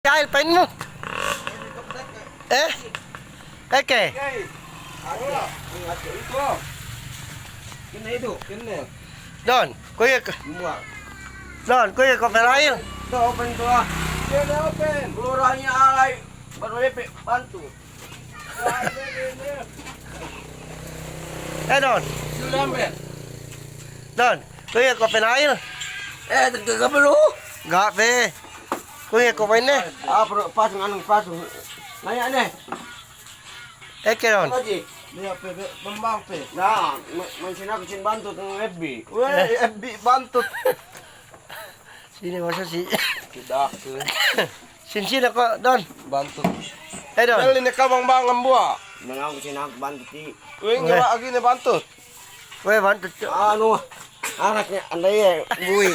Dahil pain mo. Eke. Kena itu, kena. Don, kuya. Muak. Don, kuya ko perail. Itu open tu ah. Dia dah open. Lurahnya alai. Baru lepek bantu. Don. Sudah ambil. Don, kuya ko perail. Tegak perlu. Gak be. Kuya ko pain ne. Perlu pasung anu pasung. Nanya ni. Eke don. Haji. Dia pembang pe. Nah, macam aku cin bantu teng FB. Weh, FB bantu. Sini masa si. Tidak ke. Sini ako Don. Bantu. Don. Dali ni kabang bangan buah. Nang aku cin aku bantu ti. Weh, ngira lagi ni bantu. Kuya bantu. Anu, anaknya andai ya, bui.